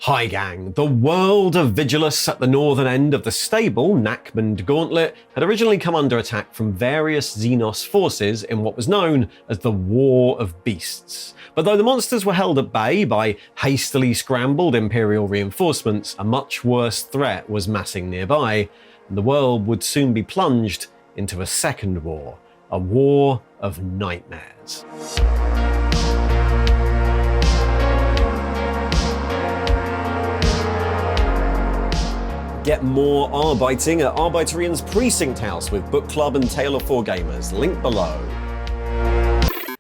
Hi gang, the world of Vigilus at the northern end of the stable Nachmund Gauntlet had originally come under attack from various Xenos forces in what was known as the War of Beasts. But though the monsters were held at bay by hastily scrambled Imperial reinforcements, a much worse threat was massing nearby, and the world would soon be plunged into a second war, a war of nightmares. Get more Arbeiting at Arbeiterian's Precinct House with Book Club and Tale of Four Gamers, link below.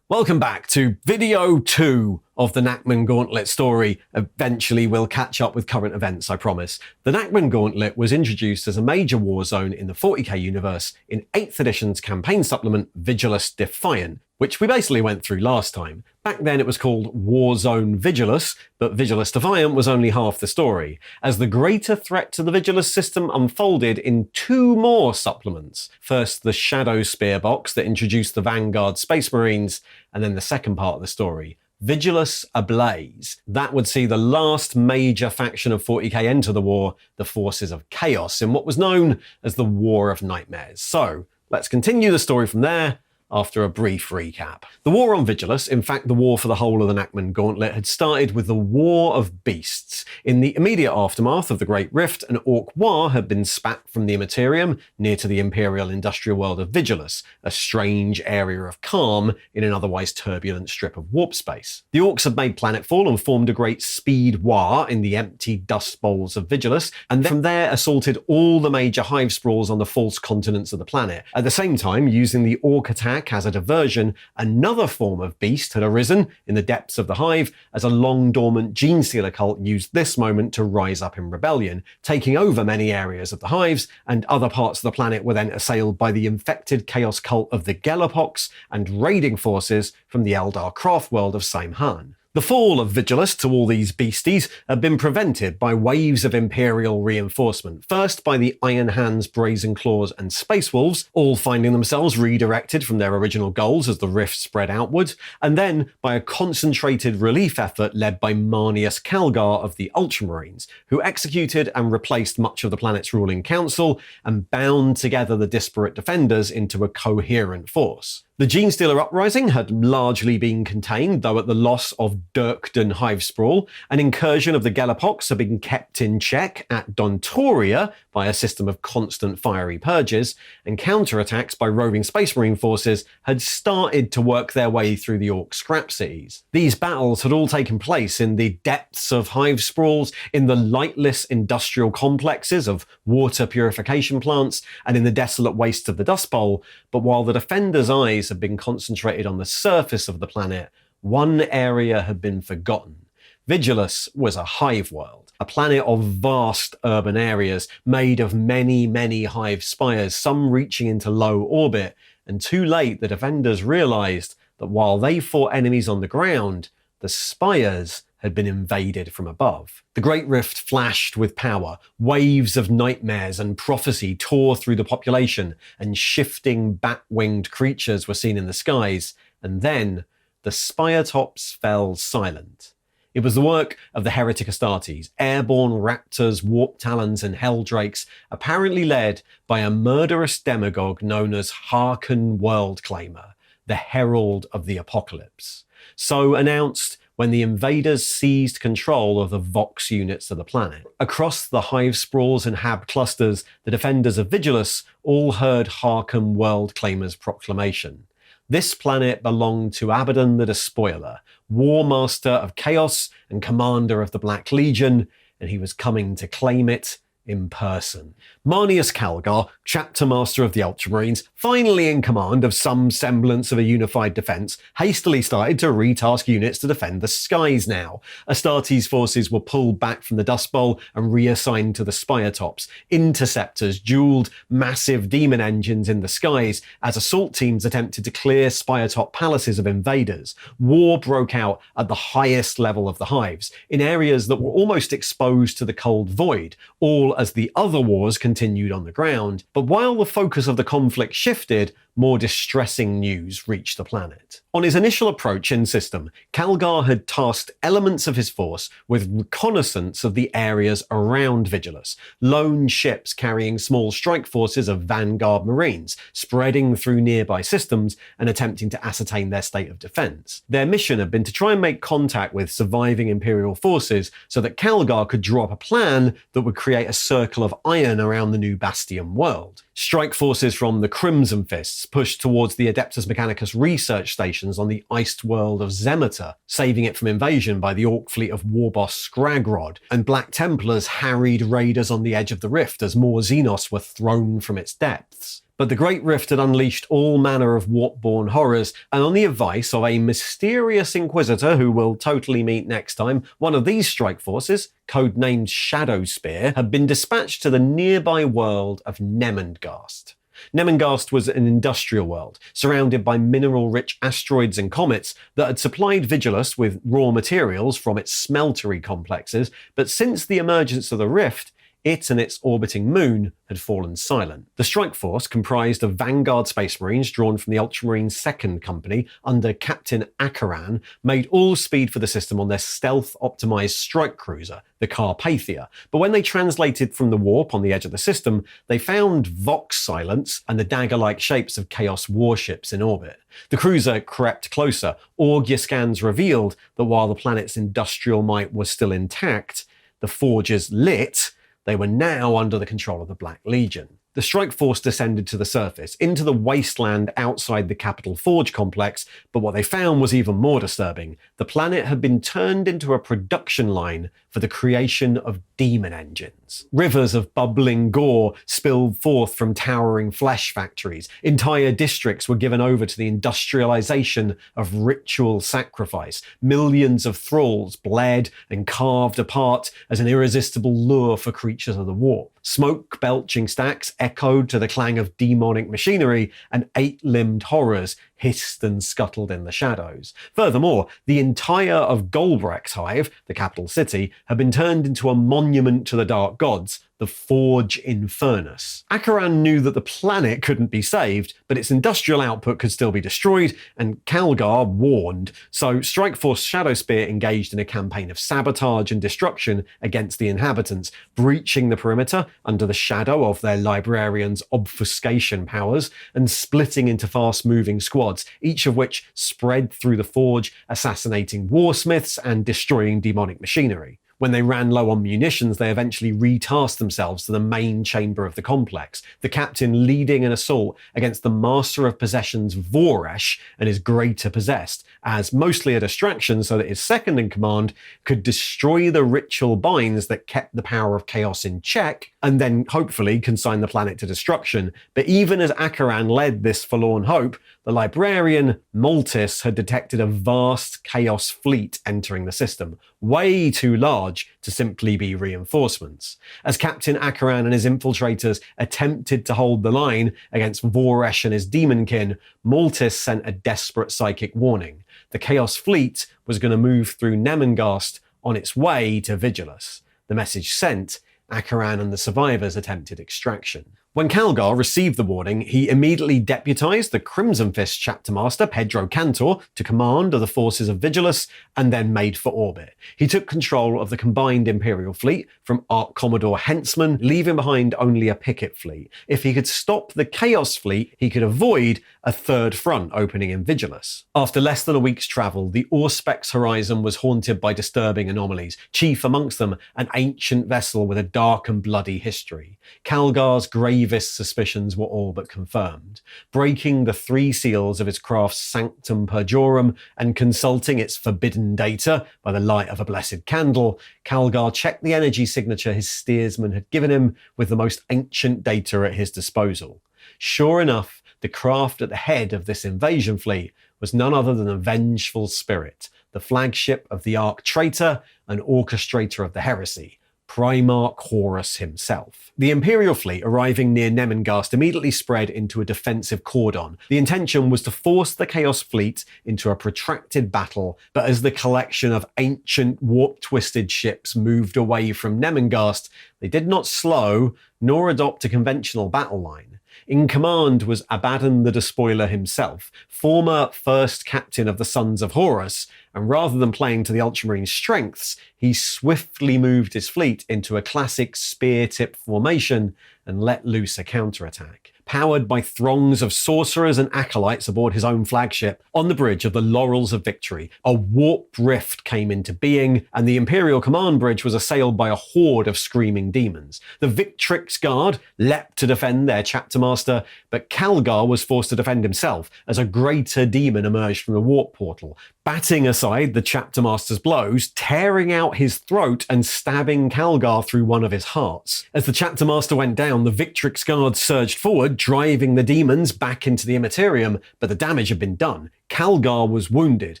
Welcome back to video 2 of the Nachmund Gauntlet story. Eventually we'll catch up with current events, I promise. The Nachmund Gauntlet was introduced as a major war zone in the 40k universe in 8th edition's campaign supplement Vigilus Defiant, which we basically went through last time. Back then it was called Warzone Vigilus, but Vigilus Defiant was only half the story, as the greater threat to the Vigilus system unfolded in 2 more supplements. First, the Shadow Spear box that introduced the Vanguard Space Marines, and then the second part of the story, Vigilus Ablaze. That would see the last major faction of 40k enter the war, the Forces of Chaos, in what was known as the War of Nightmares. So, let's continue the story from there, after a brief recap. The war on Vigilus, in fact the war for the whole of the Nachmund Gauntlet, had started with the War of Beasts. In the immediate aftermath of the Great Rift, an Orc War had been spat from the Immaterium near to the Imperial industrial world of Vigilus, a strange area of calm in an otherwise turbulent strip of warp space. The Orcs had made planetfall and formed a great speed war in the empty dust bowls of Vigilus, and then from there assaulted all the major hive sprawls on the false continents of the planet. At the same time, using the Orc attack as a diversion, another form of beast had arisen in the depths of the hive as a long-dormant gene-stealer cult used this moment to rise up in rebellion, taking over many areas of the hives, and other parts of the planet were then assailed by the infected chaos cult of the Gelapox and raiding forces from the Eldar craft world of Saimhan. The fall of Vigilus to all these beasties had been prevented by waves of Imperial reinforcement, first by the Iron Hands, Brazen Claws and Space Wolves, all finding themselves redirected from their original goals as the rift spread outward, and then by a concentrated relief effort led by Marnius Calgar of the Ultramarines, who executed and replaced much of the planet's ruling council and bound together the disparate defenders into a coherent force. The Genestealer uprising had largely been contained, though at the loss of Dirkden hive sprawl. An incursion of the Gelapox had been kept in check at Dontoria by a system of constant fiery purges, and counterattacks by roving Space Marine forces had started to work their way through the Orc scrap cities. These battles had all taken place in the depths of hive sprawls, in the lightless industrial complexes of water purification plants, and in the desolate wastes of the Dust Bowl, but while the defenders' eyes had been concentrated on the surface of the planet, one area had been forgotten. Vigilus was a hive world, a planet of vast urban areas made of many, many hive spires, some reaching into low orbit, and too late the defenders realized that while they fought enemies on the ground, the spires had been invaded from above. The Great Rift flashed with power, waves of nightmares and prophecy tore through the population, and shifting bat-winged creatures were seen in the skies, and then the spire tops fell silent. It was the work of the heretic Astartes, airborne raptors, warp talons and helldrakes, apparently led by a murderous demagogue known as Harkon Worldclaimer, the herald of the apocalypse. So announced when the invaders seized control of the Vox units of the planet. Across the hive sprawls and hab clusters, the defenders of Vigilus all heard Harkon Worldclaimer's proclamation. This planet belonged to Abaddon the Despoiler, War Master of Chaos and Commander of the Black Legion, and he was coming to claim it in person. Marnius Calgar, Chapter Master of the Ultramarines, finally in command of some semblance of a unified defence, hastily started to retask units to defend the skies now. Astartes' forces were pulled back from the Dust Bowl and reassigned to the spire tops. Interceptors duelled massive demon engines in the skies as assault teams attempted to clear spire top palaces of invaders. War broke out at the highest level of the hives, in areas that were almost exposed to the cold void, all as the other wars continued on the ground. But while the focus of the conflict shifted, more distressing news reached the planet. On his initial approach in system, Calgar had tasked elements of his force with reconnaissance of the areas around Vigilus, lone ships carrying small strike forces of vanguard marines, spreading through nearby systems and attempting to ascertain their state of defense. Their mission had been to try and make contact with surviving Imperial forces so that Calgar could draw up a plan that would create a circle of iron around the new Bastion world. Strike forces from the Crimson Fists pushed towards the Adeptus Mechanicus research stations on the iced world of Zemeter, saving it from invasion by the Orc fleet of Warboss Scragrod, and Black Templars harried raiders on the edge of the Rift as more Xenos were thrown from its depths. But the Great Rift had unleashed all manner of warp-born horrors, and on the advice of a mysterious Inquisitor who we'll totally meet next time, one of these strike forces, codenamed Shadow Spear, had been dispatched to the nearby world of Nemengast. Nemengast was an industrial world, surrounded by mineral-rich asteroids and comets that had supplied Vigilus with raw materials from its smeltery complexes, but since the emergence of the Rift, it and its orbiting moon had fallen silent. The strike force, comprised of Vanguard Space Marines drawn from the Ultramarine 2nd Company under Captain Akaran, made all speed for the system on their stealth-optimized strike cruiser, the Carpathia. But when they translated from the warp on the edge of the system, they found Vox silence and the dagger-like shapes of Chaos warships in orbit. The cruiser crept closer. Augur scans revealed that while the planet's industrial might was still intact, the forges lit, they were now under the control of the Black Legion. The strike force descended to the surface, into the wasteland outside the Capital Forge complex, but what they found was even more disturbing. The planet had been turned into a production line for the creation of demon engines. Rivers of bubbling gore spilled forth from towering flesh factories. Entire districts were given over to the industrialization of ritual sacrifice. Millions of thralls bled and carved apart as an irresistible lure for creatures of the warp. Smoke-belching stacks echoed to the clang of demonic machinery, and eight-limbed horrors hissed and scuttled in the shadows. Furthermore, the entire of Golbrecht's hive, the capital city, had been turned into a monument to the dark gods, the Forge Infernus. Akaran knew that the planet couldn't be saved, but its industrial output could still be destroyed, and Calgar warned. So Strike Force Shadowspear engaged in a campaign of sabotage and destruction against the inhabitants, breaching the perimeter under the shadow of their librarians' obfuscation powers, and splitting into fast-moving squads, each of which spread through the Forge, assassinating warsmiths and destroying demonic machinery. When they ran low on munitions, they eventually retasked themselves to the main chamber of the complex, the captain leading an assault against the Master of Possessions Voresh and his Greater Possessed, as mostly a distraction so that his second in command could destroy the ritual binds that kept the power of chaos in check, and then hopefully consign the planet to destruction. But even as Akaran led this forlorn hope, the librarian Maltis had detected a vast chaos fleet entering the system, way too large to simply be reinforcements. As Captain Akaran and his infiltrators attempted to hold the line against Voresh and his demonkin, Maltis sent a desperate psychic warning. The Chaos Fleet was going to move through Nemengast on its way to Vigilus. The message sent, Akaran and the survivors attempted extraction. When Calgar received the warning, he immediately deputized the Crimson Fist chapter master Pedro Cantor to command of the forces of Vigilus, and then made for orbit. He took control of the combined Imperial fleet from Arch Commodore Hentzman, leaving behind only a picket fleet. If he could stop the Chaos fleet, he could avoid a third front opening in Vigilus. After less than a week's travel, the Auspex horizon was haunted by disturbing anomalies, chief amongst them an ancient vessel with a dark and bloody history. Calgar's gravest suspicions were all but confirmed. Breaking the 3 seals of his craft's Sanctum Perjorum and consulting its forbidden data by the light of a blessed candle, Calgar checked the energy signature his steersman had given him with the most ancient data at his disposal. Sure enough, the craft at the head of this invasion fleet was none other than a vengeful spirit, the flagship of the Arch Traitor and orchestrator of the heresy, Primarch Horus himself. The Imperial fleet arriving near Nemengast immediately spread into a defensive cordon. The intention was to force the Chaos fleet into a protracted battle, but as the collection of ancient warp-twisted ships moved away from Nemengast, they did not slow nor adopt a conventional battle line. In command was Abaddon the Despoiler himself, former first captain of the Sons of Horus, and rather than playing to the Ultramarines' strengths, he swiftly moved his fleet into a classic spear-tip formation and let loose a counterattack. Powered by throngs of sorcerers and acolytes aboard his own flagship, on the bridge of the Laurels of Victory, a warped rift came into being, and the Imperial command bridge was assailed by a horde of screaming demons. The Victrix Guard leapt to defend their chapter master, but Calgar was forced to defend himself as a greater demon emerged from the warp portal, batting aside the chapter master's blows, tearing out his throat and stabbing Calgar through one of his hearts. As the chapter master went down, the Victrix Guard surged forward, driving the demons back into the Immaterium, but the damage had been done. Calgar was wounded,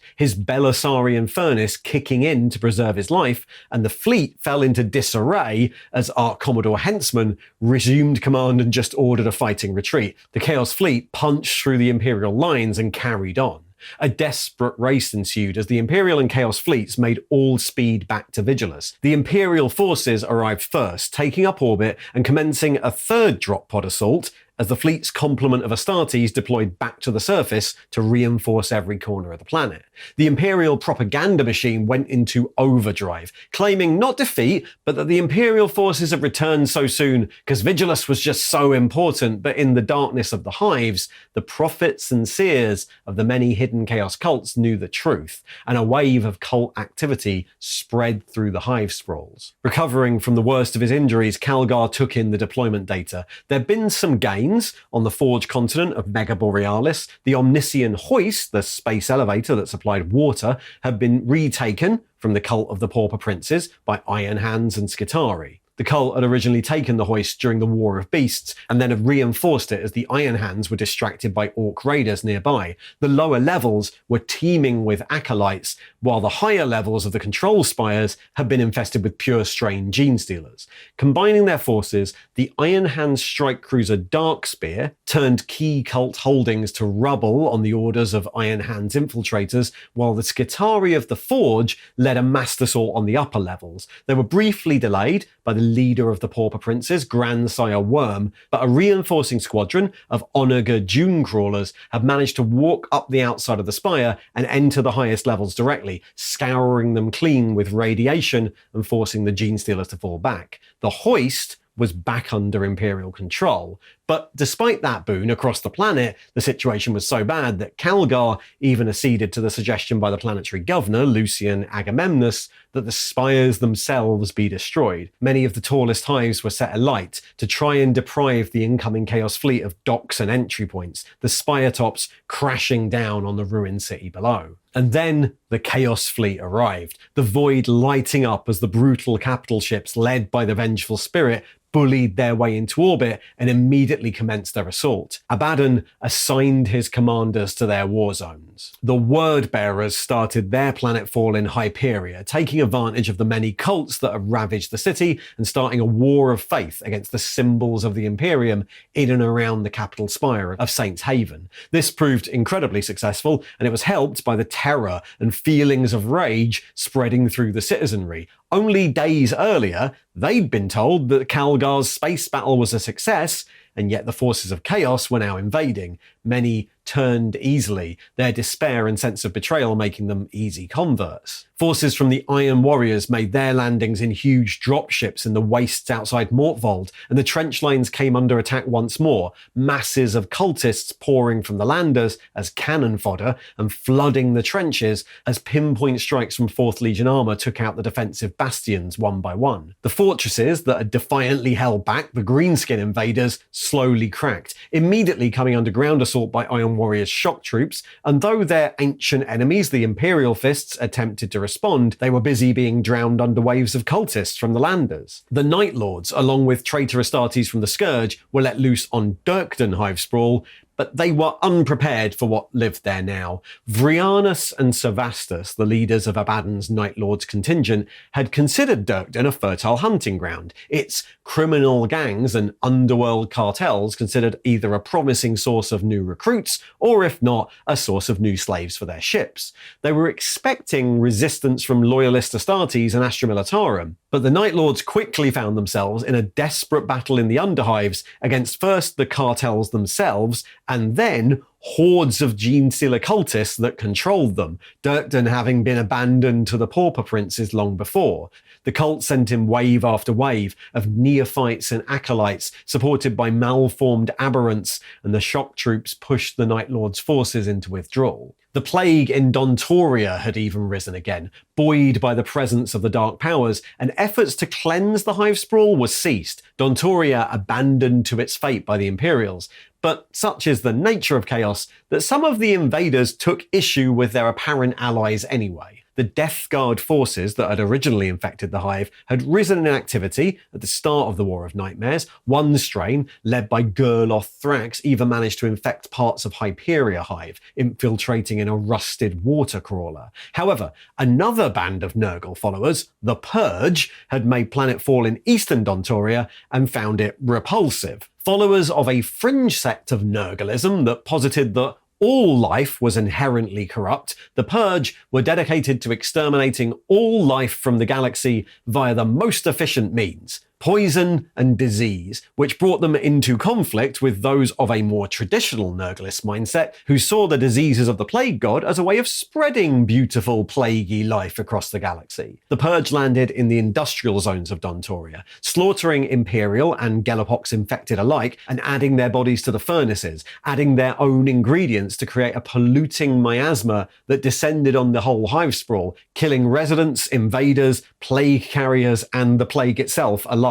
his Belisarian furnace kicking in to preserve his life, and the fleet fell into disarray as Arch Commodore Hentzman resumed command and just ordered a fighting retreat. The Chaos Fleet punched through the Imperial lines and carried on. A desperate race ensued as the Imperial and Chaos fleets made all speed back to Vigilus. The Imperial forces arrived first, taking up orbit and commencing a third drop pod assault as the fleet's complement of Astartes deployed back to the surface to reinforce every corner of the planet. The Imperial propaganda machine went into overdrive, claiming not defeat, but that the Imperial forces had returned so soon because Vigilus was just so important, but in the darkness of the hives, the prophets and seers of the many hidden Chaos cults knew the truth, and a wave of cult activity spread through the hive sprawls. Recovering from the worst of his injuries, Calgar took in the deployment data. There'd been some gains on the Forge continent of Mega Borealis. The Omniscient Hoist, the space elevator that supplied water, had been retaken from the cult of the Pauper Princes by Iron Hands and Skitarii. The cult had originally taken the hoist during the War of Beasts, and then had reinforced it as the Iron Hands were distracted by Orc raiders nearby. The lower levels were teeming with acolytes, while the higher levels of the control spires had been infested with pure strain gene stealers. Combining their forces, the Iron Hands strike cruiser Darkspear turned key cult holdings to rubble on the orders of Iron Hands infiltrators, while the Skitarii of the Forge led a massed assault on the upper levels. They were briefly delayed by the leader of the Pauper Princes, Grandsire Worm, but a reinforcing squadron of Onager Dune Crawlers had managed to walk up the outside of the spire and enter the highest levels directly, scouring them clean with radiation and forcing the Gene Stealers to fall back. The hoist was back under Imperial control. But despite that boon across the planet, the situation was so bad that Calgar even acceded to the suggestion by the planetary governor, Lucian Agamemnus, that the spires themselves be destroyed. Many of the tallest hives were set alight to try and deprive the incoming Chaos fleet of docks and entry points, the spire tops crashing down on the ruined city below. And then the Chaos fleet arrived, the void lighting up as the brutal capital ships led by the Vengeful Spirit bullied their way into orbit and immediately commenced their assault. Abaddon assigned his commanders to their war zones. The Word-Bearers started their planetfall in Hyperia, taking advantage of the many cults that had ravaged the city and starting a war of faith against the symbols of the Imperium in and around the capital spire of Saints Haven. This proved incredibly successful, and it was helped by the terror and feelings of rage spreading through the citizenry. Only days earlier, they'd been told that Calgar's space battle was a success, and yet the forces of Chaos were now invading. Many turned easily, their despair and sense of betrayal making them easy converts. Forces from the Iron Warriors made their landings in huge dropships in the wastes outside Mortvold, and the trench lines came under attack once more, masses of cultists pouring from the landers as cannon fodder and flooding the trenches as pinpoint strikes from 4th Legion armour took out the defensive bastions one by one. The fortresses that had defiantly held back the greenskin invaders slowly cracked, immediately coming under ground assault by Iron Warriors' shock troops, and though their ancient enemies, the Imperial Fists, attempted to respond, they were busy being drowned under waves of cultists from the landers. The Night Lords, along with traitor Astartes from the Scourge, were let loose on Dirkden Hive Sprawl, but they were unprepared for what lived there now. Vrianus and Sevastus, the leaders of Abaddon's Night Lords contingent, had considered Dirkden a fertile hunting ground. Its criminal gangs and underworld cartels considered either a promising source of new recruits, or if not, a source of new slaves for their ships. They were expecting resistance from loyalist Astartes and Astra Militarum, but the Night Lords quickly found themselves in a desperate battle in the Underhives against first the cartels themselves, and then hordes of gene-stealer cultists that controlled them, Dirkden having been abandoned to the Pauper Princes long before. The cult sent in wave after wave of neophytes and acolytes supported by malformed aberrants, and the shock troops pushed the Night Lords' forces into withdrawal. The plague in Dontoria had even risen again, buoyed by the presence of the Dark Powers, and efforts to cleanse the hive sprawl were ceased, Dontoria abandoned to its fate by the Imperials. But such is the nature of chaos that some of the invaders took issue with their apparent allies anyway. The Death Guard forces that had originally infected the Hive had risen in activity at the start of the War of Nightmares. One strain, led by Gerloth Thrax, even managed to infect parts of Hyperia Hive, infiltrating in a rusted water crawler. However, another band of Nurgle followers, the Purge, had made planetfall in eastern Dontoria and found it repulsive. Followers of a fringe sect of Nurgleism that posited that all life was inherently corrupt, the Purge were dedicated to exterminating all life from the galaxy via the most efficient means: poison and disease, which brought them into conflict with those of a more traditional Nurglist mindset who saw the diseases of the Plague God as a way of spreading beautiful, plaguey life across the galaxy. The Purge landed in the industrial zones of Dontoria, slaughtering Imperial and Gelapox infected alike and adding their bodies to the furnaces, adding their own ingredients to create a polluting miasma that descended on the whole hive sprawl, killing residents, invaders, plague carriers, and the plague itself alike.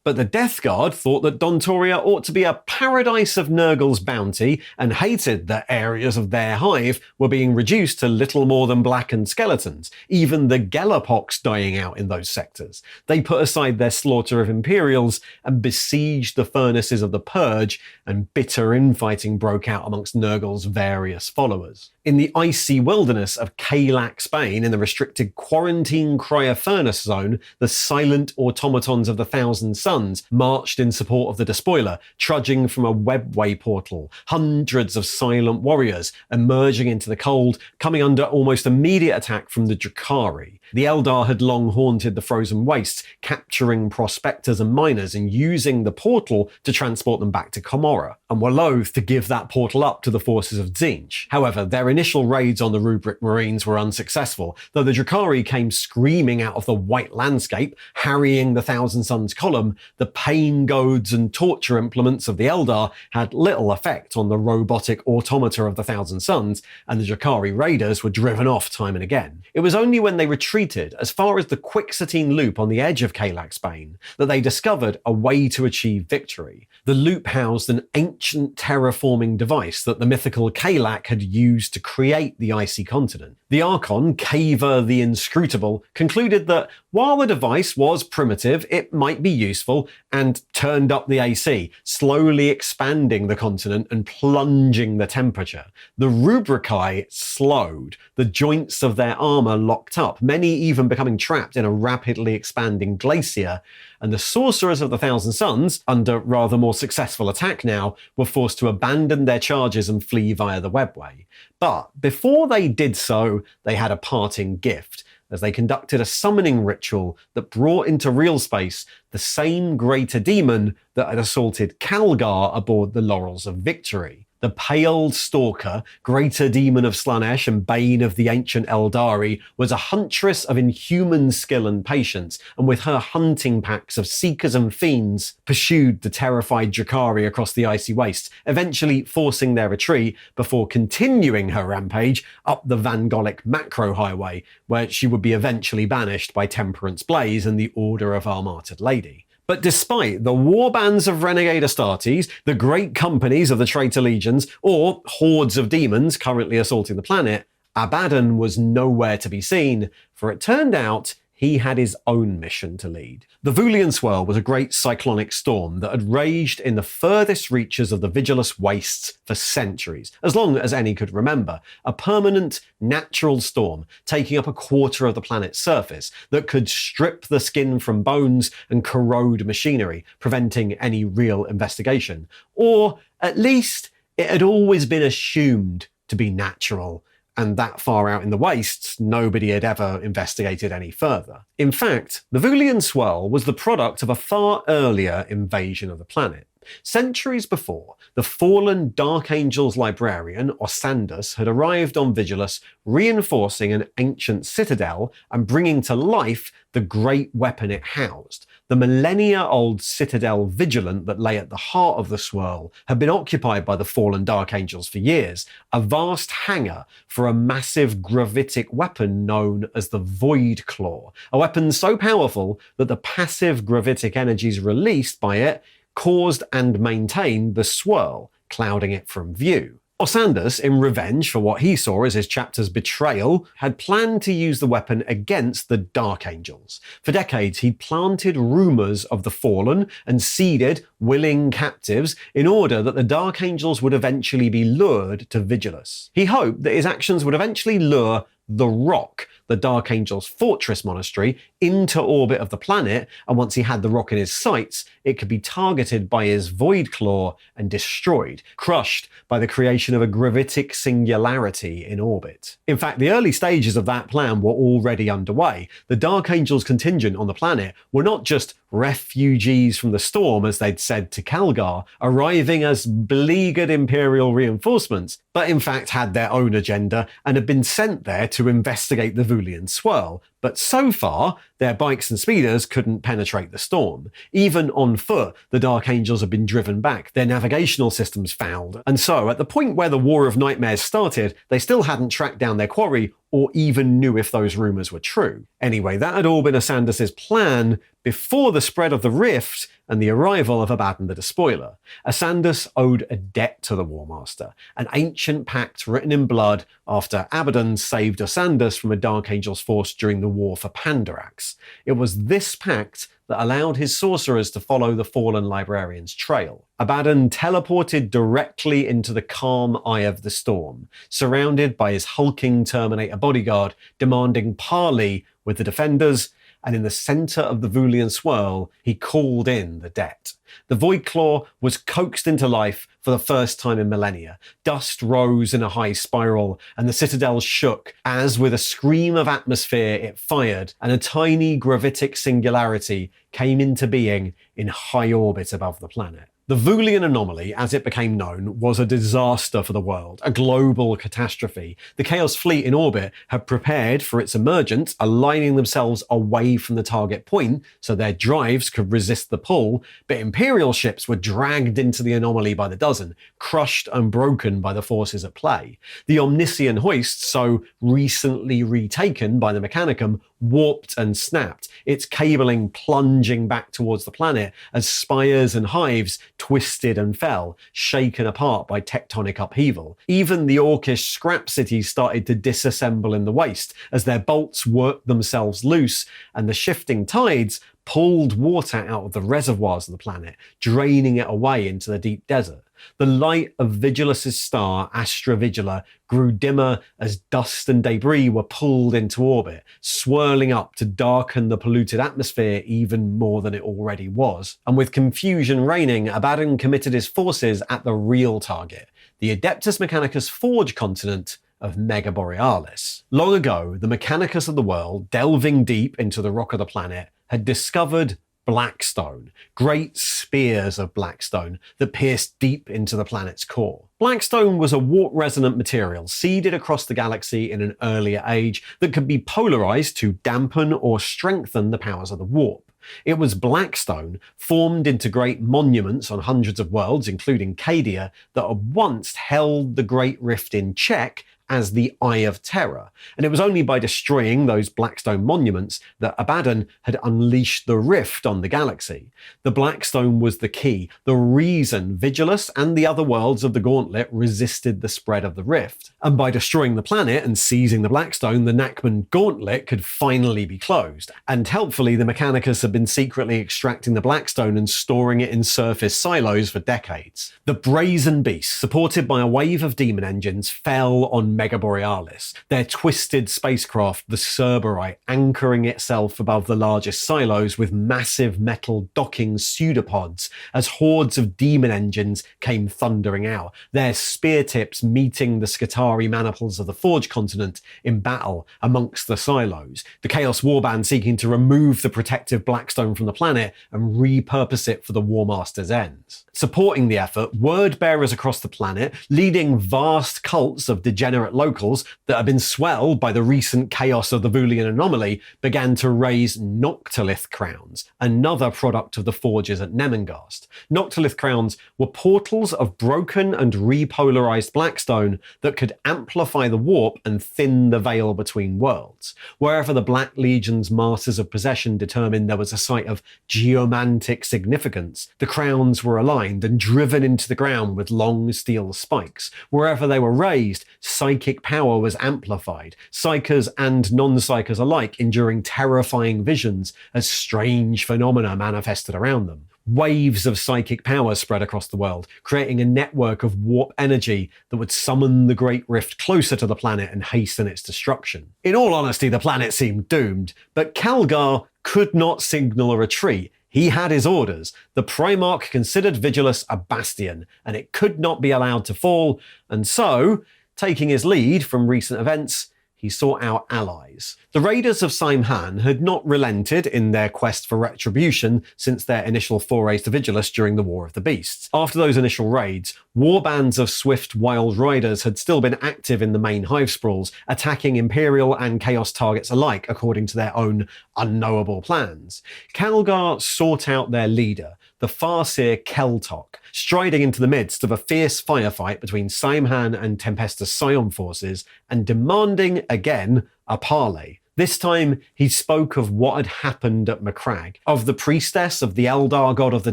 But the Death Guard thought that Dontoria ought to be a paradise of Nurgle's bounty and hated that areas of their hive were being reduced to little more than blackened skeletons, even the Gelapox dying out in those sectors. They put aside their slaughter of Imperials and besieged the furnaces of the Purge, and bitter infighting broke out amongst Nurgle's various followers. In the icy wilderness of Kalak, Spain, in the restricted quarantine cryo furnace zone, the silent automatons of the Thousand Suns marched in support of the despoiler, trudging from a webway portal, hundreds of silent warriors emerging into the cold, coming under almost immediate attack from the Drakari. The Eldar had long haunted the frozen wastes, capturing prospectors and miners and using the portal to transport them back to Comorra, and were loath to give that portal up to the forces of Tzeentch. However, their initial raids on the Rubric Marines were unsuccessful, though the Drakari came screaming out of the white landscape, harrying the Thousand Suns column. The pain goads and torture implements of the Eldar had little effect on the robotic automata of the Thousand Suns, and the Drakari raiders were driven off time and again. It was only when they retreated as far as the Quixote loop on the edge of Kalak, Spain, that they discovered a way to achieve victory. The loop housed an ancient terraforming device that the mythical Kalak had used to create the icy continent. The Archon, Caver the Inscrutable, concluded that while the device was primitive, it might be useful, and turned up the AC, slowly expanding the continent and plunging the temperature. The Rubricae slowed, the joints of their armor locked up, many even becoming trapped in a rapidly expanding glacier, and the sorcerers of the Thousand Suns, under rather more successful attack now, were forced to abandon their charges and flee via the webway. But before they did so, they had a parting gift, as they conducted a summoning ritual that brought into real space the same greater demon that had assaulted Calgar aboard the Laurels of Victory. The Paled Stalker, greater demon of Slanesh and bane of the ancient Eldari, was a huntress of inhuman skill and patience, and with her hunting packs of seekers and fiends, pursued the terrified Drakari across the icy wastes, eventually forcing their retreat before continuing her rampage up the Vangolic macro highway, where she would be eventually banished by Temperance Blaze and the Order of Our Martyred Lady. But despite the warbands of renegade Astartes, the great companies of the traitor legions, or hordes of demons currently assaulting the planet, Abaddon was nowhere to be seen, for it turned out he had his own mission to lead. The Vulian Swirl was a great cyclonic storm that had raged in the furthest reaches of the Vigilus wastes for centuries, as long as any could remember. A permanent, natural storm taking up a quarter of the planet's surface that could strip the skin from bones and corrode machinery, preventing any real investigation. Or, at least, it had always been assumed to be natural, and that far out in the wastes, nobody had ever investigated any further. In fact, the Vulian Swirl was the product of a far earlier invasion of the planet. Centuries before, the fallen Dark Angels librarian, Osandus, had arrived on Vigilus, reinforcing an ancient citadel and bringing to life the great weapon it housed. The millennia-old citadel Vigilant that lay at the heart of the swirl had been occupied by the fallen Dark Angels for years, a vast hangar for a massive gravitic weapon known as the Void Claw, a weapon so powerful that the passive gravitic energies released by it caused and maintained the swirl, clouding it from view. Osandus, in revenge for what he saw as his chapter's betrayal, had planned to use the weapon against the Dark Angels. For decades, he'd planted rumours of the fallen and seeded willing captives in order that the Dark Angels would eventually be lured to Vigilus. He hoped that his actions would eventually lure the Rock, the Dark Angel's fortress monastery, into orbit of the planet, and once he had the Rock in his sights, it could be targeted by his Void Claw and destroyed, crushed by the creation of a gravitic singularity in orbit. In fact, the early stages of that plan were already underway. The Dark Angel's contingent on the planet were not just refugees from the storm, as they'd said to Calgar, arriving as beleaguered Imperial reinforcements, but in fact had their own agenda and had been sent there to investigate the Vulian Swirl. But so far, their bikes and speeders couldn't penetrate the storm. Even on foot, the Dark Angels had been driven back, their navigational systems fouled, and so at the point where the War of Nightmares started, they still hadn't tracked down their quarry or even knew if those rumours were true. Anyway, that had all been Osandus' plan before the spread of the Rift and the arrival of Abaddon the Despoiler. Osandus owed a debt to the War Master, an ancient pact written in blood after Abaddon saved Osandus from a Dark Angel's force during the War for Pandarax. It was this pact that allowed his sorcerers to follow the fallen librarian's trail. Abaddon teleported directly into the calm eye of the storm, surrounded by his hulking Terminator bodyguard, demanding parley with the defenders, and in the centre of the Vulian Swirl, he called in the debt. The Void Claw was coaxed into life for the first time in millennia. Dust rose in a high spiral, and the citadel shook as, with a scream of atmosphere, it fired, and a tiny gravitic singularity came into being in high orbit above the planet. The Vulian anomaly, as it became known, was a disaster for the world, a global catastrophe. The Chaos Fleet in orbit had prepared for its emergence, aligning themselves away from the target point so their drives could resist the pull, but Imperial ships were dragged into the anomaly by the dozen, crushed and broken by the forces at play. The Omniscient hoist, so recently retaken by the Mechanicum, warped and snapped, its cabling plunging back towards the planet as spires and hives twisted and fell, shaken apart by tectonic upheaval. Even the orcish scrap cities started to disassemble in the waste as their bolts worked themselves loose and the shifting tides pulled water out of the reservoirs of the planet, draining it away into the deep desert. The light of Vigilus' star, Astra Vigila, grew dimmer as dust and debris were pulled into orbit, swirling up to darken the polluted atmosphere even more than it already was. And with confusion reigning, Abaddon committed his forces at the real target, the Adeptus Mechanicus Forge continent of Mega Borealis. Long ago, the Mechanicus of the world, delving deep into the rock of the planet, had discovered blackstone, great spears of blackstone that pierced deep into the planet's core. Blackstone was a warp-resonant material seeded across the galaxy in an earlier age that could be polarized to dampen or strengthen the powers of the warp. It was blackstone, formed into great monuments on hundreds of worlds, including Cadia, that had once held the Great Rift in check as the Eye of Terror, and it was only by destroying those Blackstone monuments that Abaddon had unleashed the rift on the galaxy. The Blackstone was the key, the reason Vigilus and the other worlds of the Gauntlet resisted the spread of the rift. And by destroying the planet and seizing the Blackstone, the Nachmund Gauntlet could finally be closed. And helpfully, the Mechanicus had been secretly extracting the Blackstone and storing it in surface silos for decades. The brazen beast, supported by a wave of demon engines, fell on Mega Borealis, their twisted spacecraft, the Cerberite, anchoring itself above the largest silos with massive metal docking pseudopods as hordes of demon engines came thundering out, their spear tips meeting the Skitarii maniples of the Forge continent in battle amongst the silos, the Chaos Warband seeking to remove the protective Blackstone from the planet and repurpose it for the Warmaster's ends. Supporting the effort, word bearers across the planet, leading vast cults of degenerate locals that had been swelled by the recent chaos of the Vulian anomaly, began to raise Noctilith crowns, another product of the forges at Nemengast. Noctilith crowns were portals of broken and repolarized Blackstone that could amplify the warp and thin the veil between worlds. Wherever the Black Legion's Masters of Possession determined there was a site of geomantic significance, the crowns were aligned and driven into the ground with long steel spikes. Wherever they were raised, psychic power was amplified, psychers and non-psychers alike enduring terrifying visions as strange phenomena manifested around them. Waves of psychic power spread across the world, creating a network of warp energy that would summon the Great Rift closer to the planet and hasten its destruction. In all honesty, the planet seemed doomed, but Calgar could not signal a retreat. He had his orders. The Primarch considered Vigilus a bastion, and it could not be allowed to fall, and so, taking his lead from recent events, he sought out allies. The raiders of Saimhan had not relented in their quest for retribution since their initial forays to Vigilus during the War of the Beasts. After those initial raids, warbands of swift wild riders had still been active in the main hive sprawls, attacking Imperial and Chaos targets alike according to their own unknowable plans. Calgar sought out their leader, the Farseer Keltok, striding into the midst of a fierce firefight between Saimhan and Tempestus Scion forces and demanding, again, a parley. This time, he spoke of what had happened at Macragge, of the priestess of the Eldar god of the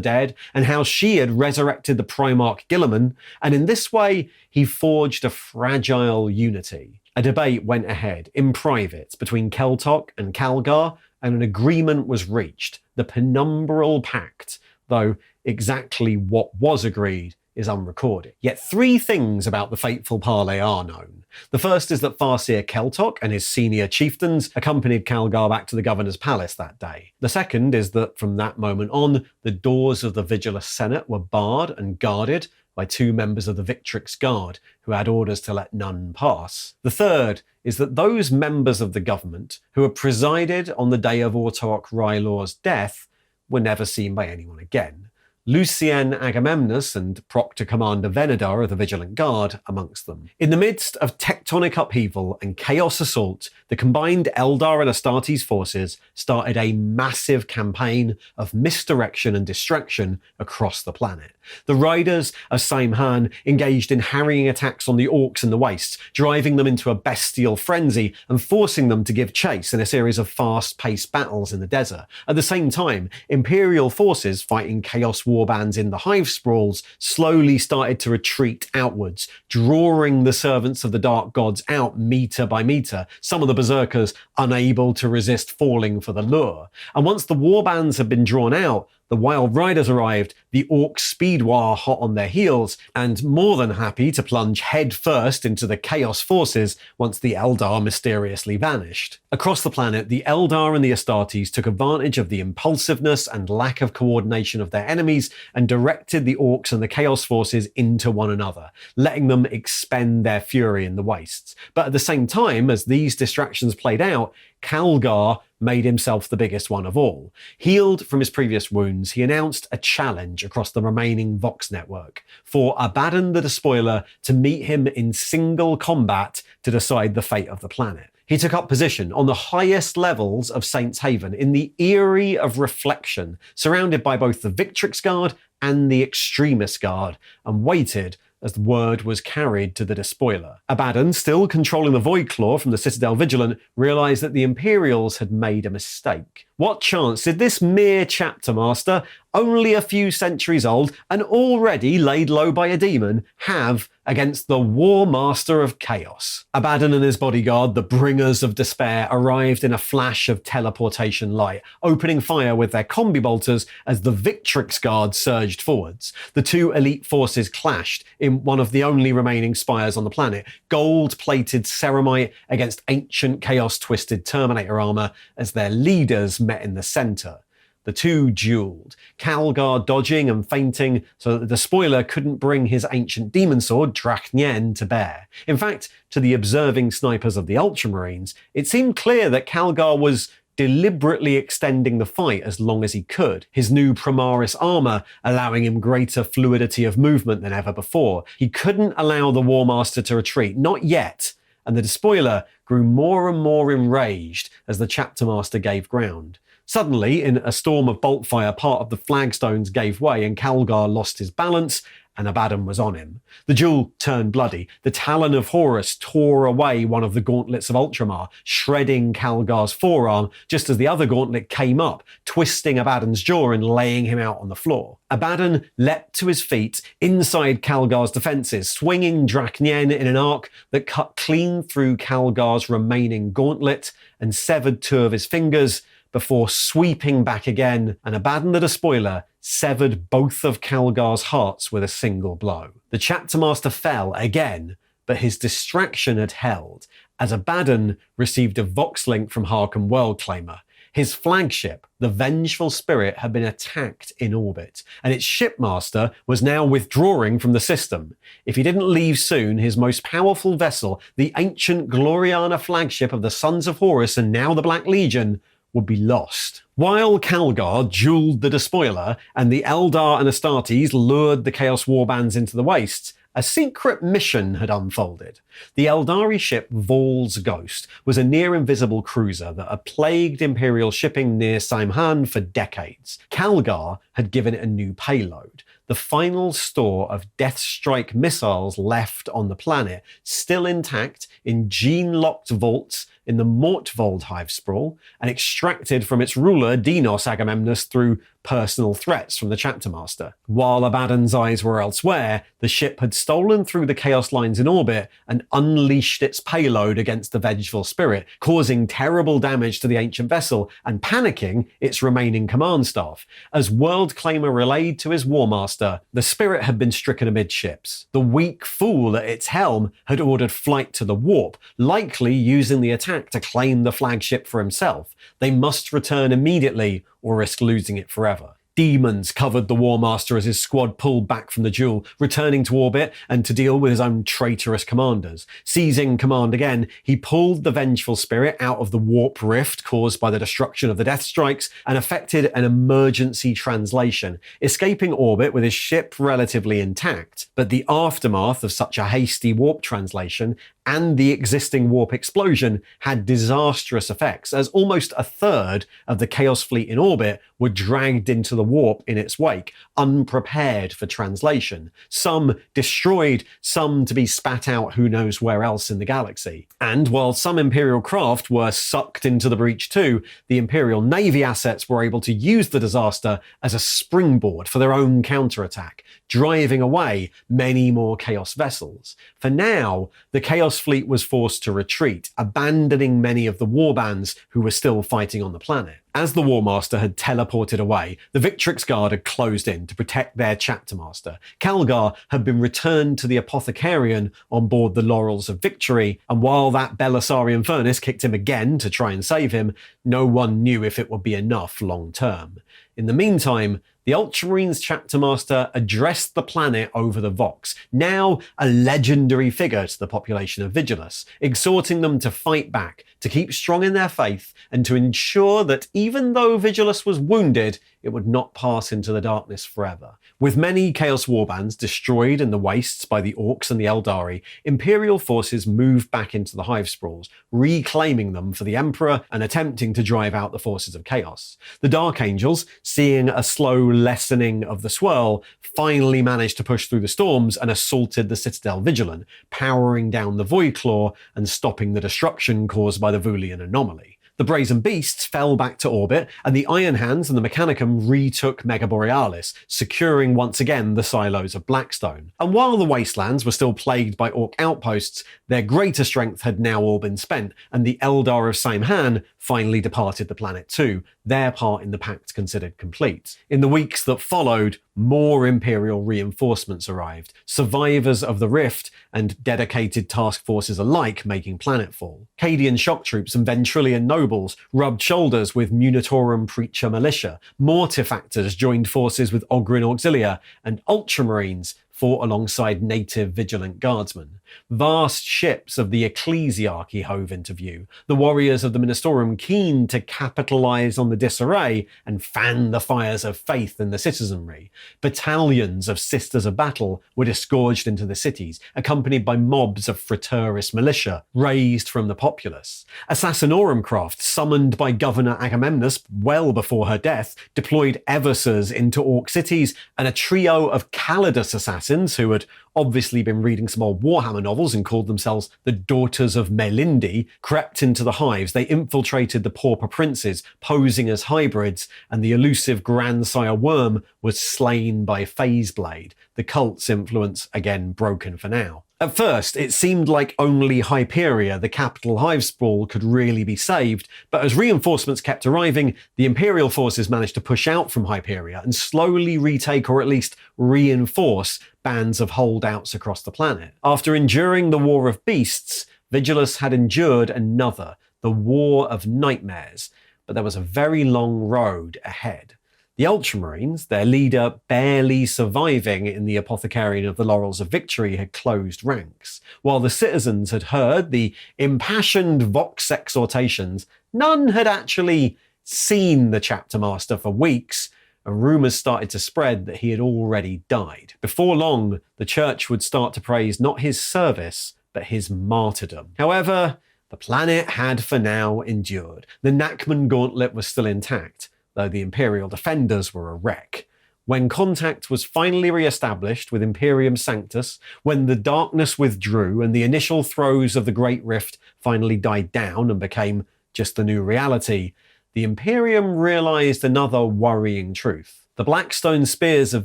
dead, and how she had resurrected the Primarch Guilliman, and in this way, he forged a fragile unity. A debate went ahead, in private, between Keltok and Calgar, and an agreement was reached, the Penumbral Pact, though exactly what was agreed is unrecorded. Yet three things about the fateful parley are known. The first is that Farseer Keltok and his senior chieftains accompanied Calgar back to the governor's palace that day. The second is that from that moment on, the doors of the Vigilus Senate were barred and guarded by two members of the Victrix Guard, who had orders to let none pass. The third is that those members of the government who had presided on the day of Autarch Rylor's death were never seen by anyone again. Lucien Agamemnus and Proctor Commander Venedar of the Vigilant Guard amongst them. In the midst of tectonic upheaval and chaos assault, the combined Eldar and Astartes forces started a massive campaign of misdirection and distraction across the planet. The riders of Saimhan engaged in harrying attacks on the Orcs in the wastes, driving them into a bestial frenzy and forcing them to give chase in a series of fast-paced battles in the desert. At the same time, Imperial forces fighting Chaos warbands in the hive sprawls slowly started to retreat outwards, drawing the servants of the Dark Gods out meter by meter, some of the berserkers unable to resist falling for the lure. And once the warbands had been drawn out, the Wild Riders arrived, the Orc Speedwar hot on their heels, and more than happy to plunge head first into the Chaos forces once the Eldar mysteriously vanished. Across the planet, the Eldar and the Astartes took advantage of the impulsiveness and lack of coordination of their enemies and directed the Orcs and the Chaos forces into one another, letting them expend their fury in the wastes. But at the same time, as these distractions played out, Calgar made himself the biggest one of all. Healed from his previous wounds, he announced a challenge across the remaining Vox network for Abaddon the Despoiler to meet him in single combat to decide the fate of the planet. He took up position on the highest levels of Saints Haven in the Eyrie of Reflection, surrounded by both the Victrix Guard and the Extremist Guard, and waited as the word was carried to the despoiler. Abaddon, still controlling the Void Claw from the Citadel Vigilant, realised that the Imperials had made a mistake. What chance did this mere chapter master, only a few centuries old and already laid low by a demon, have against the War Master of Chaos? Abaddon and his bodyguard, the Bringers of Despair, arrived in a flash of teleportation light, opening fire with their combi bolters as the Victrix Guard surged forwards. The two elite forces clashed in one of the only remaining spires on the planet, gold-plated ceramite against ancient chaos-twisted Terminator armor as their leaders met in the center. The two duelled, Calgar dodging and feinting so that the despoiler couldn't bring his ancient demon sword, Drachnyen, to bear. In fact, to the observing snipers of the Ultramarines, it seemed clear that Calgar was deliberately extending the fight as long as he could, his new Primaris armor allowing him greater fluidity of movement than ever before. He couldn't allow the War Master to retreat, not yet, and the despoiler grew more and more enraged as the chapter master gave ground. Suddenly, in a storm of bolt fire, part of the flagstones gave way and Calgar lost his balance, and Abaddon was on him. The duel turned bloody. The Talon of Horus tore away one of the gauntlets of Ultramar, shredding Calgar's forearm just as the other gauntlet came up, twisting Abaddon's jaw and laying him out on the floor. Abaddon leapt to his feet inside Calgar's defences, swinging Drachnyen in an arc that cut clean through Calgar's remaining gauntlet and severed two of his fingers, before sweeping back again, and Abaddon the Despoiler severed both of Calgar's hearts with a single blow. The chapter master fell again, but his distraction had held, as Abaddon received a Vox link from Harkham Worldclaimer. His flagship, the Vengeful Spirit, had been attacked in orbit, and its shipmaster was now withdrawing from the system. If he didn't leave soon, his most powerful vessel, the ancient Gloriana flagship of the Sons of Horus and now the Black Legion, would be lost. While Calgar duelled the Despoiler and the Eldar and Astartes lured the Chaos Warbands into the wastes, a secret mission had unfolded. The Eldari ship Vol's Ghost was a near-invisible cruiser that had plagued Imperial shipping near Saimhan for decades. Calgar had given it a new payload, the final store of Deathstrike missiles left on the planet, still intact in gene-locked vaults in the Mortvold hive sprawl, and extracted from its ruler Dinos Agamemnus through personal threats from the chapter master. While Abaddon's eyes were elsewhere, the ship had stolen through the Chaos lines in orbit and unleashed its payload against the Vengeful Spirit, causing terrible damage to the ancient vessel and panicking its remaining command staff. As Worldclaimer relayed to his War Master, the Spirit had been stricken amidships. The weak fool at its helm had ordered flight to the warp, likely using the attack to claim the flagship for himself. They must return immediately or risk losing it forever. Demons covered the War Master as his squad pulled back from the duel, returning to orbit and to deal with his own traitorous commanders. Seizing command again, he pulled the Vengeful Spirit out of the warp rift caused by the destruction of the Death Strikes and effected an emergency translation, escaping orbit with his ship relatively intact. But the aftermath of such a hasty warp translation and the existing warp explosion had disastrous effects, as almost a third of the Chaos fleet in orbit were dragged into the warp in its wake, unprepared for translation. Some destroyed, some to be spat out who knows where else in the galaxy. And while some Imperial craft were sucked into the breach too, the Imperial Navy assets were able to use the disaster as a springboard for their own counterattack, driving away many more Chaos vessels. For now, the Chaos fleet was forced to retreat, abandoning many of the warbands who were still fighting on the planet. As the War Master had teleported away, the Victrix Guard had closed in to protect their chapter master. Calgar had been returned to the Apothecarian on board the Laurels of Victory, and while that Belisarian furnace kicked him again to try and save him, no one knew if it would be enough long term. In the meantime, the Ultramarines chapter master addressed the planet over the Vox, now a legendary figure to the population of Vigilus, exhorting them to fight back, to keep strong in their faith, and to ensure that even though Vigilus was wounded, it would not pass into the darkness forever. With many Chaos warbands destroyed in the wastes by the Orcs and the Eldari, Imperial forces moved back into the hive sprawls, reclaiming them for the Emperor and attempting to drive out the forces of Chaos. The Dark Angels, seeing a slow lessening of the swirl, finally managed to push through the storms and assaulted the Citadel Vigilant, powering down the Voidclaw and stopping the destruction caused by the Vulian anomaly. The Brazen Beasts fell back to orbit, and the Iron Hands and the Mechanicum retook Mega Borealis, securing once again the silos of Blackstone. And while the Wastelands were still plagued by Orc outposts, their greater strength had now all been spent, and the Eldar of Samhan finally departed the planet too, their part in the pact considered complete. In the weeks that followed, more Imperial reinforcements arrived, survivors of the Rift and dedicated task forces alike making planetfall. Cadian shock troops and Ventrilian nobles rubbed shoulders with Munitorum Preacher militia, Mortifactors joined forces with Ogryn Auxilia, and Ultramarines fought alongside native vigilant guardsmen. Vast ships of the ecclesiarchy hove into view, the warriors of the Ministorum keen to capitalise on the disarray and fan the fires of faith in the citizenry. Battalions of Sisters of Battle were disgorged into the cities, accompanied by mobs of Fraterus militia, raised from the populace. Assassinorum craft, summoned by Governor Agamemnus well before her death, deployed Eversors into Orc cities, and a trio of Calidus assassins, who had obviously been reading some old Warhammer novels and called themselves the Daughters of Melindi, crept into the hives. They infiltrated the Pauper Princes, posing as hybrids, and the elusive Grandsire Worm was slain by Phaseblade, the cult's influence again broken for now. At first, it seemed like only Hyperia, the capital hive sprawl, could really be saved, but as reinforcements kept arriving, the Imperial forces managed to push out from Hyperia and slowly retake or at least reinforce bands of holdouts across the planet. After enduring the War of Beasts, Vigilus had endured another, the War of Nightmares, but there was a very long road ahead. The Ultramarines, their leader barely surviving in the Apothecarian of the Laurels of Victory, had closed ranks. While the citizens had heard the impassioned Vox exhortations, none had actually seen the Chapter Master for weeks, and rumours started to spread that he had already died. Before long, the Church would start to praise not his service, but his martyrdom. However, the planet had for now endured. The Nachmund Gauntlet was still intact, though the Imperial defenders were a wreck. When contact was finally re-established with Imperium Sanctus, when the darkness withdrew and the initial throes of the Great Rift finally died down and became just the new reality, the Imperium realised another worrying truth. The Blackstone spears of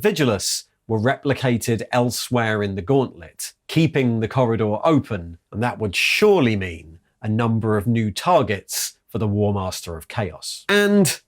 Vigilus were replicated elsewhere in the Gauntlet, keeping the corridor open, and that would surely mean a number of new targets for the War Master of Chaos. And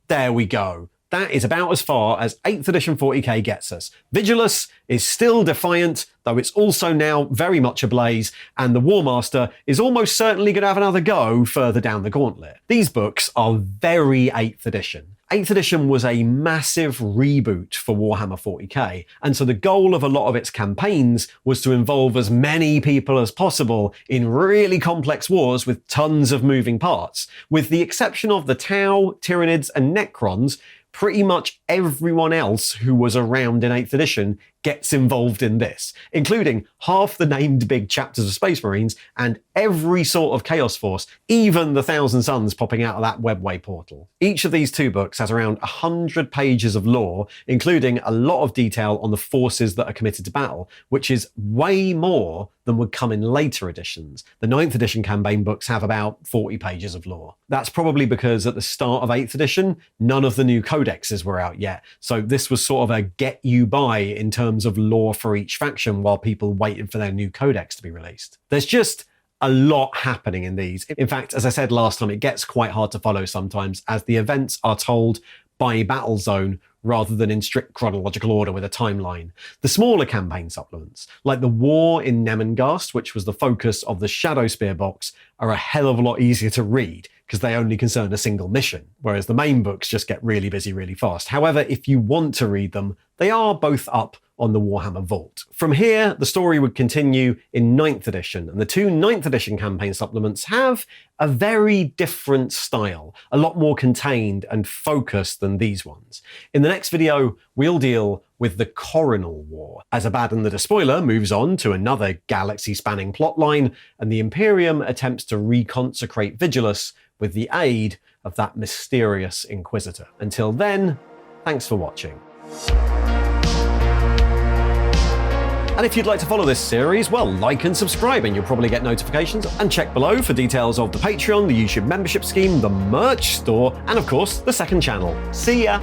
there we go. That is about as far as 8th edition 40k gets us. Vigilus is still defiant, though it's also now very much ablaze, and the War Master is almost certainly going to have another go further down the gauntlet. These books are very 8th edition. 8th edition was a massive reboot for Warhammer 40k, and so the goal of a lot of its campaigns was to involve as many people as possible in really complex wars with tons of moving parts. With the exception of the Tau, Tyranids, and Necrons, pretty much everyone else who was around in 8th edition gets involved in this, including half the named big chapters of Space Marines and every sort of Chaos Force, even the Thousand Suns popping out of that Webway portal. Each of these two books has around 100 pages of lore, including a lot of detail on the forces that are committed to battle, which is way more than would come in later editions. The 9th edition campaign books have about 40 pages of lore. That's probably because at the start of 8th edition, none of the new codexes were out yet, so this was sort of a get you by in terms of lore for each faction while people waited for their new codex to be released. There's just a lot happening in these. In fact, as I said last time, it gets quite hard to follow sometimes as the events are told by battle zone rather than in strict chronological order with a timeline. The smaller campaign supplements, like the War in Nemengast, which was the focus of the Shadowspear box, are a hell of a lot easier to read because they only concern a single mission, whereas the main books just get really busy really fast. However, if you want to read them, they are both up on the Warhammer Vault. From here, the story would continue in 9th edition, and the two 9th edition campaign supplements have a very different style, a lot more contained and focused than these ones. In the next video, we'll deal with the Coronal War, as Abaddon the Despoiler moves on to another galaxy-spanning plotline, and the Imperium attempts to reconsecrate Vigilus with the aid of that mysterious Inquisitor. Until then, thanks for watching. And if you'd like to follow this series, well, like and subscribe and you'll probably get notifications. And check below for details of the Patreon, the YouTube membership scheme, the merch store, and of course, the second channel. See ya!